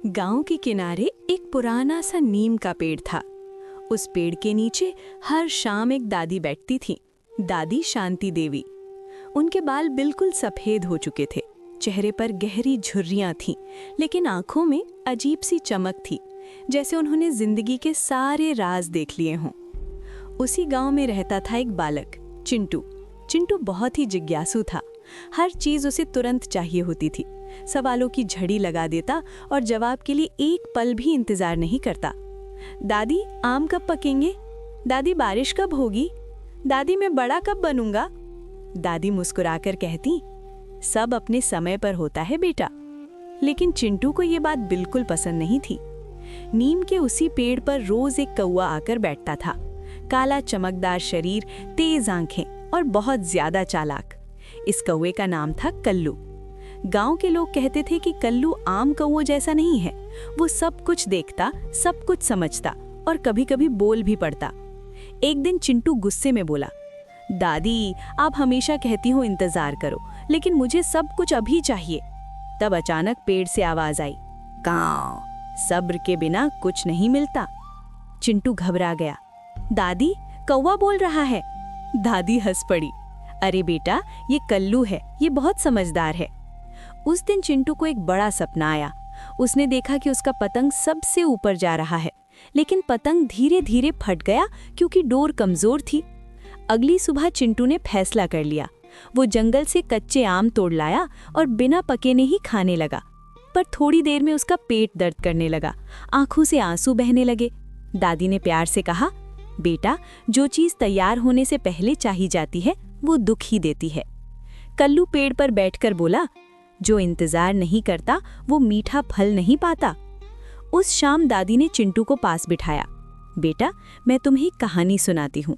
गांव के किनारे एक पुराना सा नीम का पेड़ था। उस पेड़ के नीचे हर शाम एक दादी बैठती थी, दादी शांति देवी। उनके बाल बिल्कुल सफेद हो चुके थे, चेहरे पर गहरी झुर्रियां थीं, लेकिन आंखों में अजीब सी चमक थी, जैसे उन्होंने जिंदगी के सारे राज देख लिए हों। उसी गांव में रहता था एक बालक, चिंटू। चिंटू बहुत ही जिज्ञासु था। हर चीज उसे तुरंत चाहिए होती थी। सवालों की झड़ी लगा देता और जवाब के लिए एक पल भी इंतजार नहीं करता। दादी, आम कब पकेंगे? दादी, बारिश कब होगी? दादी, मैं बड़ा कब बनूंगा? दादी मुस्कुराकर कहती, सब अपने समय पर होता है बेटा। लेकिन चिंटू को ये बात बिल्कुल पसंद नहीं थी। नीम के उसी पेड़ पर रोज एक कौवा आकर बैठता था। काला चमकदार शरीर, तेज आंखें और बहुत ज्यादा चालाक। इस कौवे का नाम था कल्लू। गांव के लोग कहते थे कि कल्लू आम कौवों जैसा नहीं है। वो सब कुछ देखता, सब कुछ समझता और कभी-कभी बोल भी पड़ता। एक दिन चिंटू गुस्से में बोला, दादी, आप हमेशा कहती हो इंतजार करो, लेकिन मुझे सब कुछ अभी चाहिए। तब अचानक पेड़ से आवाज आई, काऊ, सब्र के बिना कुछ नहीं मिलता। चिंटू घबरा गया। दादी, कौवा बोल रहा है। दादी हंस पड़ी, अरे बेटा, ये कल्लू है, ये बहुत समझदार है। उस दिन चिंटू को एक बड़ा सपना आया। उसने देखा कि उसका पतंग सबसे ऊपर जा रहा है, लेकिन पतंग धीरे धीरे फट गया क्योंकि डोर कमजोर थी। अगली सुबह चिंटू ने फैसला कर लिया। वो जंगल से कच्चे आम तोड़ लाया और बिना पके ने ही खाने लगा। पर थोड़ी देर में उसका पेट दर्द करने लगा, आंखों से आंसू बहने लगे। दादी ने प्यार से कहा, बेटा, जो चीज तैयार होने से पहले चाही जाती है वो दुख ही देती है। कल्लू पेड़ पर बैठकर बोला, जो इंतजार नहीं करता वो मीठा फल नहीं पाता। उस शाम दादी ने चिंटू को पास बिठाया। बेटा, मैं तुम्हें एक कहानी सुनाती हूँ।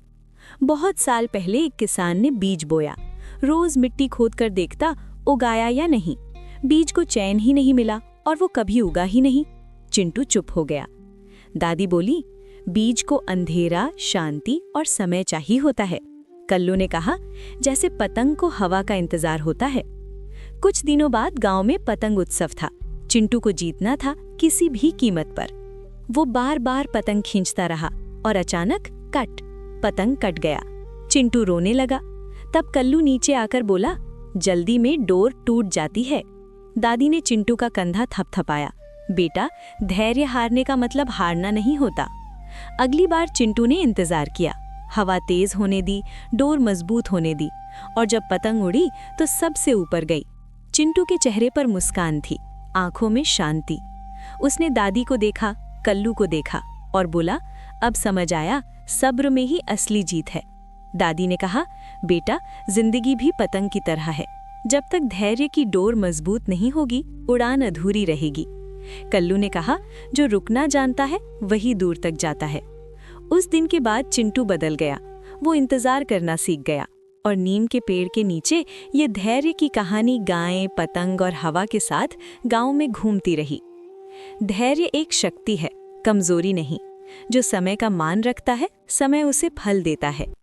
बहुत साल पहले एक किसान ने बीज बोया। रोज मिट्टी खोदकर देखता, उगाया या नहीं। बीज को चैन ही नहीं मिला और वो कभी उगा ही नहीं। चिंटू चुप हो गया। दादी बोली, बीज को अंधेरा, शांति और समय चाहिए होता है। कल्लू ने कहा, जैसे पतंग को हवा का इंतजार होता है। कुछ दिनों बाद गांव में पतंग उत्सव था। चिंटू को जीतना था किसी भी कीमत पर। वो बार बार पतंग खींचता रहा और अचानक पतंग कट गया। चिंटू रोने लगा। तब कल्लू नीचे आकर बोला, जल्दी में डोर टूट जाती है। दादी ने चिंटू का कंधा थपथपाया, बेटा, धैर्य हारने का मतलब हारना नहीं होता। अगली बार चिंटू ने इंतजार किया। हवा तेज होने दी, डोर मजबूत होने दी, और जब पतंग उड़ी तो सबसे ऊपर गई। चिंटू के चेहरे पर मुस्कान थी, आंखों में शांति। उसने दादी को देखा, कल्लू को देखा और बोला, अब समझ आया, सब्र में ही असली जीत है। दादी ने कहा, बेटा, जिंदगी भी पतंग की तरह है। जब तक धैर्य की डोर मजबूत नहीं होगी, उड़ान अधूरी रहेगी। कल्लू ने कहा, जो रुकना जानता है वही दूर तक जाता है। उस दिन के बाद चिंटू बदल गया। वो इंतजार करना सीख गया और नीम के पेड़ के नीचे ये धैर्य की कहानी गायें, पतंग और हवा के साथ गांव में घूमती रही। धैर्य एक शक्ति है, कमजोरी नहीं। जो समय का मान रखता है, समय उसे फल देता है।